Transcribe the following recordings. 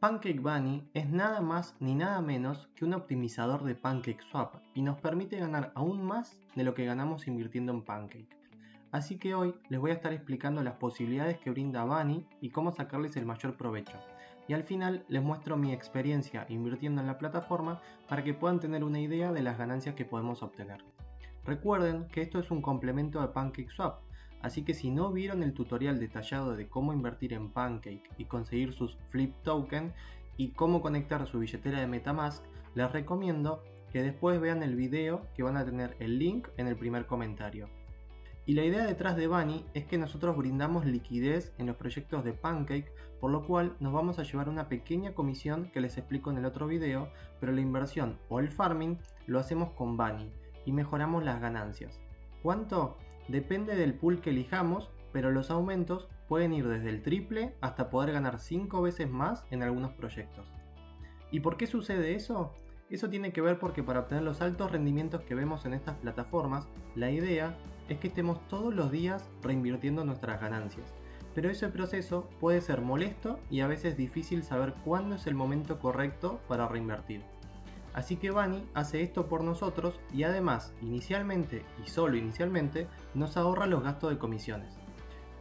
Pancake Bunny es nada más ni nada menos que un optimizador de PancakeSwap y nos permite ganar aún más de lo que ganamos invirtiendo en Pancake. Así que hoy les voy a estar explicando las posibilidades que brinda Bunny y cómo sacarles el mayor provecho. Y al final les muestro mi experiencia invirtiendo en la plataforma para que puedan tener una idea de las ganancias que podemos obtener. Recuerden que esto es un complemento de PancakeSwap, así que si no vieron el tutorial detallado de cómo invertir en Pancake y conseguir sus Flip Token y cómo conectar su billetera de MetaMask, les recomiendo que después vean el video, que van a tener el link en el primer comentario. Y la idea detrás de Bunny es que nosotros brindamos liquidez en los proyectos de Pancake, por lo cual nos vamos a llevar una pequeña comisión que les explico en el otro video, pero la inversión o el farming lo hacemos con Bunny y mejoramos las ganancias. ¿Cuánto? Depende del pool que elijamos, pero los aumentos pueden ir desde el triple hasta poder ganar 5 veces más en algunos proyectos. ¿Y por qué sucede eso? Eso tiene que ver porque para obtener los altos rendimientos que vemos en estas plataformas, la idea es que estemos todos los días reinvirtiendo nuestras ganancias. Pero ese proceso puede ser molesto y a veces difícil saber cuándo es el momento correcto para reinvertir. Así que Bunny hace esto por nosotros y además, inicialmente y solo inicialmente, nos ahorra los gastos de comisiones.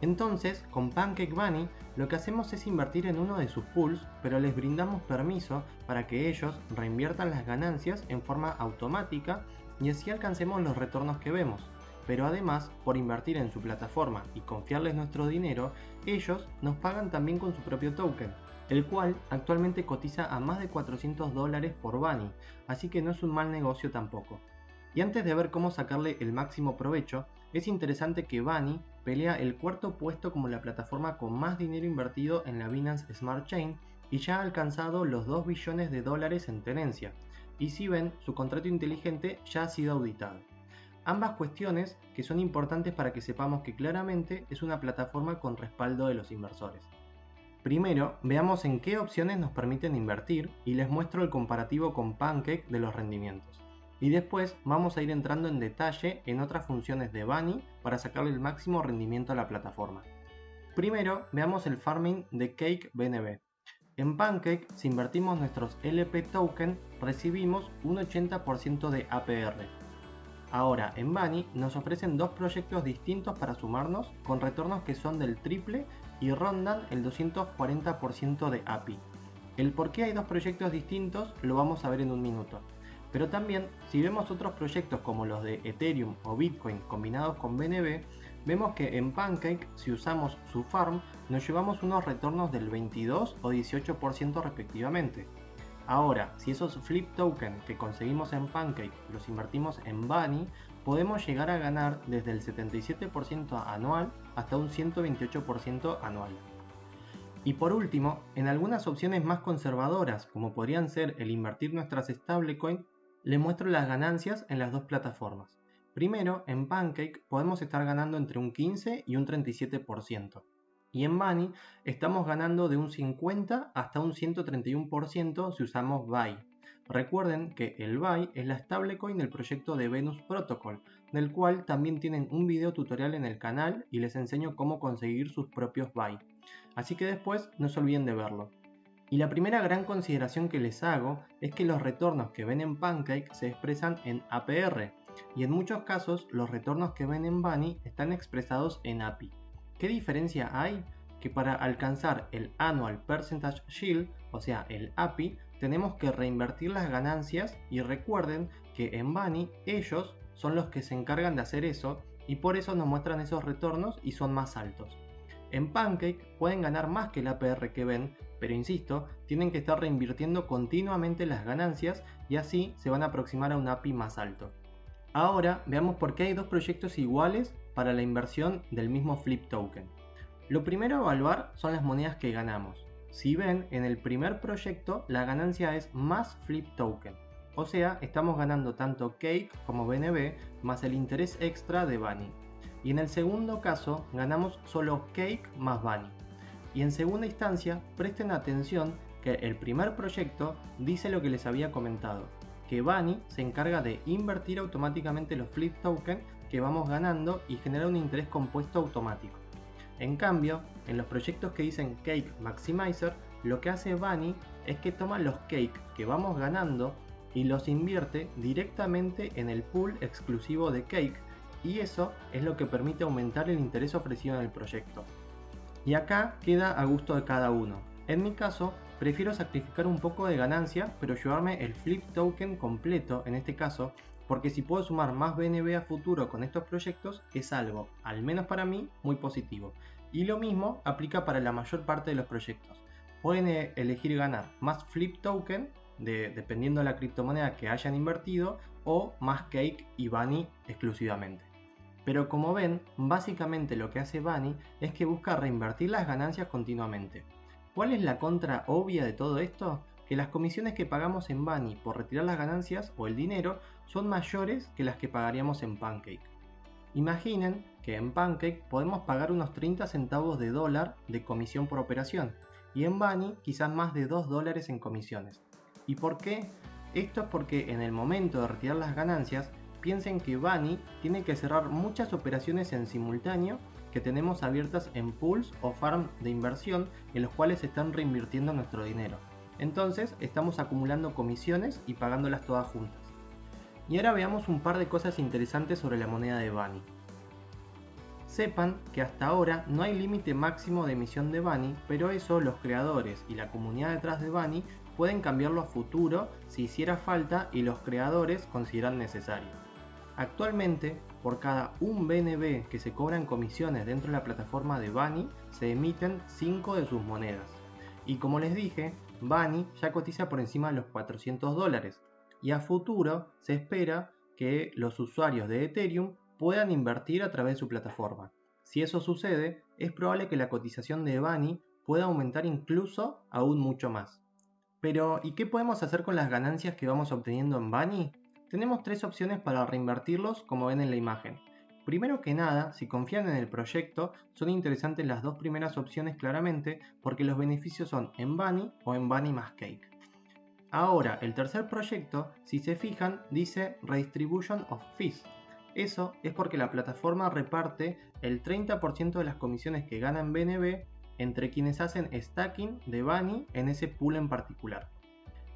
Entonces, con Pancake Bunny, lo que hacemos es invertir en uno de sus pools, pero les brindamos permiso para que ellos reinviertan las ganancias en forma automática y así alcancemos los retornos que vemos. Pero además, por invertir en su plataforma y confiarles nuestro dinero, ellos nos pagan también con su propio token, el cual actualmente cotiza a más de $400 por Bunny, así que no es un mal negocio tampoco. Y antes de ver cómo sacarle el máximo provecho, es interesante que Bunny pelea el cuarto puesto como la plataforma con más dinero invertido en la Binance Smart Chain y ya ha alcanzado los $2 billones en tenencia, y si ven, su contrato inteligente ya ha sido auditado. Ambas cuestiones que son importantes para que sepamos que claramente es una plataforma con respaldo de los inversores. Primero, veamos en qué opciones nos permiten invertir y les muestro el comparativo con Pancake de los rendimientos. Y después vamos a ir entrando en detalle en otras funciones de Bunny para sacarle el máximo rendimiento a la plataforma. Primero, veamos el farming de Cake BNB. En Pancake, si invertimos nuestros LP token, recibimos un 80% de APR. Ahora, en Bunny nos ofrecen dos proyectos distintos para sumarnos con retornos que son del triple y rondan el 240% de API. El por qué hay dos proyectos distintos lo vamos a ver en un minuto. Pero también, si vemos otros proyectos como los de Ethereum o Bitcoin combinados con BNB, vemos que en Pancake, si usamos su farm, nos llevamos unos retornos del 22 o 18% respectivamente. Ahora, si esos flip token que conseguimos en Pancake los invertimos en Bunny, podemos llegar a ganar desde el 77% anual hasta un 128% anual. Y por último, en algunas opciones más conservadoras, como podrían ser el invertir nuestras stablecoin, les muestro las ganancias en las dos plataformas. Primero, en Pancake podemos estar ganando entre un 15 y un 37%. Y en Bunny estamos ganando de un 50 hasta un 131% si usamos BUY. Recuerden que el BUY es la stablecoin del proyecto de Venus Protocol, del cual también tienen un video tutorial en el canal y les enseño cómo conseguir sus propios BUY. Así que después no se olviden de verlo. Y la primera gran consideración que les hago es que los retornos que ven en Pancake se expresan en APR, y en muchos casos los retornos que ven en Bunny están expresados en API. ¿Qué diferencia hay? Que para alcanzar el Annual Percentage Yield, o sea el API, tenemos que reinvertir las ganancias y recuerden que en Bunny ellos son los que se encargan de hacer eso y por eso nos muestran esos retornos y son más altos. En Pancake pueden ganar más que el APR que ven, pero insisto, tienen que estar reinvirtiendo continuamente las ganancias y así se van a aproximar a un API más alto. Ahora veamos por qué hay dos proyectos iguales para la inversión del mismo flip token. Lo primero a evaluar son las monedas que ganamos. Si ven, en el primer proyecto la ganancia es más flip token, o sea, estamos ganando tanto Cake como BNB más el interés extra de Bunny. Y en el segundo caso ganamos solo Cake más Bunny. Y en segunda instancia, presten atención que el primer proyecto dice lo que les había comentado, que Bunny se encarga de invertir automáticamente los flip token que vamos ganando y genera un interés compuesto automático. En cambio, en los proyectos que dicen Cake Maximizer, lo que hace Bunny es que toma los cake que vamos ganando y los invierte directamente en el pool exclusivo de cake, y eso es lo que permite aumentar el interés ofrecido en el proyecto. Y acá queda a gusto de cada uno. En mi caso, prefiero sacrificar un poco de ganancia, pero llevarme el flip token completo en este caso, porque si puedo sumar más BNB a futuro con estos proyectos es algo, al menos para mí, muy positivo. Y lo mismo aplica para la mayor parte de los proyectos. Pueden elegir ganar más flip token, dependiendo de la criptomoneda que hayan invertido, o más cake y Bunny exclusivamente. Pero como ven, básicamente lo que hace Bunny es que busca reinvertir las ganancias continuamente. ¿Cuál es la contra obvia de todo esto? Que las comisiones que pagamos en Bunny por retirar las ganancias o el dinero son mayores que las que pagaríamos en Pancake. Imaginen que en Pancake podemos pagar unos 30 centavos de dólar de comisión por operación y en Bunny quizás más de $2 en comisiones. ¿Y por qué? Esto es porque en el momento de retirar las ganancias, piensen que Bunny tiene que cerrar muchas operaciones en simultáneo que tenemos abiertas en pools o farm de inversión en los cuales se están reinvirtiendo nuestro dinero. Entonces estamos acumulando comisiones y pagándolas todas juntas. Y ahora veamos un par de cosas interesantes sobre la moneda de Bunny. Sepan que hasta ahora no hay límite máximo de emisión de Bunny, pero eso los creadores y la comunidad detrás de Bunny pueden cambiarlo a futuro si hiciera falta y los creadores consideran necesario. Actualmente, por cada 1 BNB que se cobra en comisiones dentro de la plataforma de Bunny, se emiten 5 de sus monedas. Y como les dije, Bunny ya cotiza por encima de los $400, y a futuro se espera que los usuarios de Ethereum puedan invertir a través de su plataforma. Si eso sucede, es probable que la cotización de Bunny pueda aumentar incluso aún mucho más. Pero, ¿y qué podemos hacer con las ganancias que vamos obteniendo en Bunny? Tenemos 3 opciones para reinvertirlos, como ven en la imagen. Primero que nada, si confían en el proyecto, son interesantes las 2 primeras opciones claramente porque los beneficios son en Bunny o en Bunny más Cake. Ahora, el tercer proyecto, si se fijan, dice Redistribution of Fees. Eso es porque la plataforma reparte el 30% de las comisiones que gana en BNB entre quienes hacen stacking de Bunny en ese pool en particular.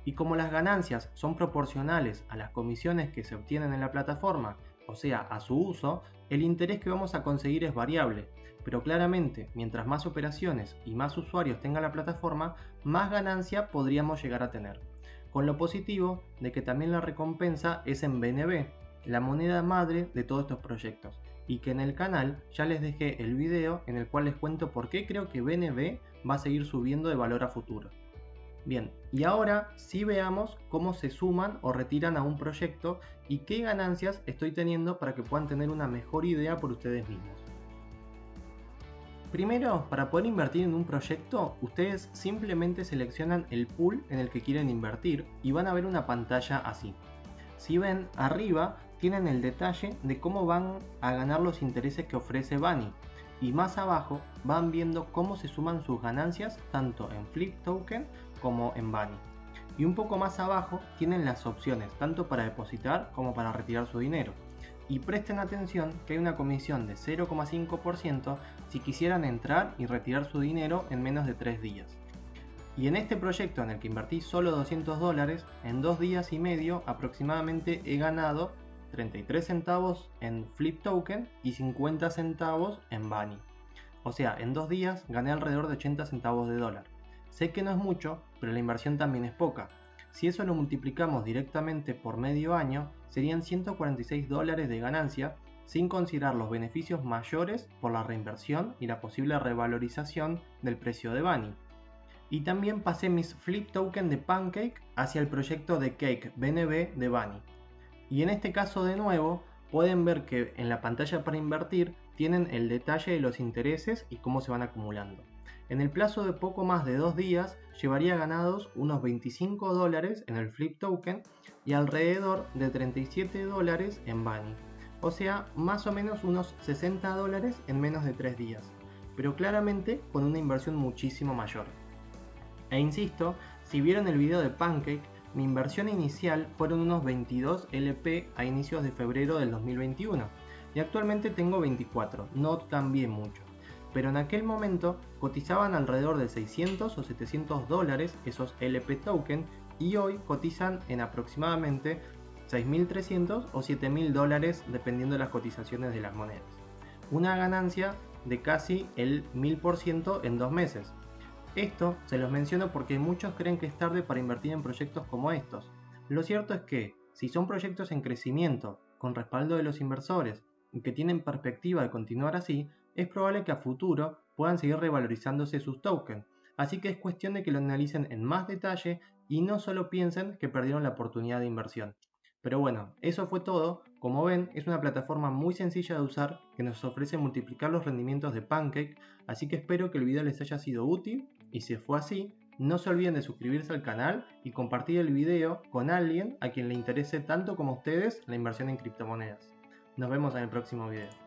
Y como las ganancias son proporcionales a las comisiones que se obtienen en la plataforma, o sea, a su uso, el interés que vamos a conseguir es variable, pero claramente, mientras más operaciones y más usuarios tenga la plataforma, más ganancia podríamos llegar a tener. Con lo positivo de que también la recompensa es en BNB, la moneda madre de todos estos proyectos, y que en el canal ya les dejé el video en el cual les cuento por qué creo que BNB va a seguir subiendo de valor a futuro. Bien, y ahora sí veamos cómo se suman o retiran a un proyecto y qué ganancias estoy teniendo para que puedan tener una mejor idea por ustedes mismos. Primero, para poder invertir en un proyecto, ustedes simplemente seleccionan el pool en el que quieren invertir y van a ver una pantalla así. Si ven, arriba tienen el detalle de cómo van a ganar los intereses que ofrece Bunny, y más abajo van viendo cómo se suman sus ganancias tanto en Flip Token como en Bunny. Y un poco más abajo tienen las opciones tanto para depositar como para retirar su dinero. Y presten atención que hay una comisión de 0,5% si quisieran entrar y retirar su dinero en menos de 3 días. Y en este proyecto en el que invertí solo $200, en 2 días y medio aproximadamente he ganado 33 centavos en Flip Token y 50 centavos en Bunny. O sea, en 2 días gané alrededor de 80 centavos de dólar. Sé que no es mucho, pero la inversión también es poca. Si eso lo multiplicamos directamente por medio año, serían $146 de ganancia, sin considerar los beneficios mayores por la reinversión y la posible revalorización del precio de Bunny. Y también pasé mis Flip Token de Pancake hacia el proyecto de Cake BNB de Bunny. Y en este caso de nuevo, pueden ver que en la pantalla para invertir tienen el detalle de los intereses y cómo se van acumulando. En el plazo de poco más de 2 días, llevaría ganados unos $25 en el Flip Token y alrededor de $37 en Bunny. O sea, más o menos unos $60 en menos de 3 días. Pero claramente con una inversión muchísimo mayor. E insisto, si vieron el video de Pancake, mi inversión inicial fueron unos 22 LP a inicios de febrero del 2021 y actualmente tengo 24, no cambié mucho. pero en aquel momento cotizaban alrededor de 600 o 700 dólares esos LP token y hoy cotizan en aproximadamente 6.300 o 7.000 dólares dependiendo de las cotizaciones de las monedas. Una ganancia de casi el 1000% en 2 meses. Esto se los menciono porque muchos creen que es tarde para invertir en proyectos como estos. Lo cierto es que, si son proyectos en crecimiento, con respaldo de los inversores y que tienen perspectiva de continuar así, es probable que a futuro puedan seguir revalorizándose sus tokens. Así que es cuestión de que lo analicen en más detalle y no solo piensen que perdieron la oportunidad de inversión. Pero bueno, eso fue todo. Como ven, es una plataforma muy sencilla de usar que nos ofrece multiplicar los rendimientos de Pancake, así que espero que el video les haya sido útil y si fue así, no se olviden de suscribirse al canal y compartir el video con alguien a quien le interese tanto como a ustedes la inversión en criptomonedas. Nos vemos en el próximo video.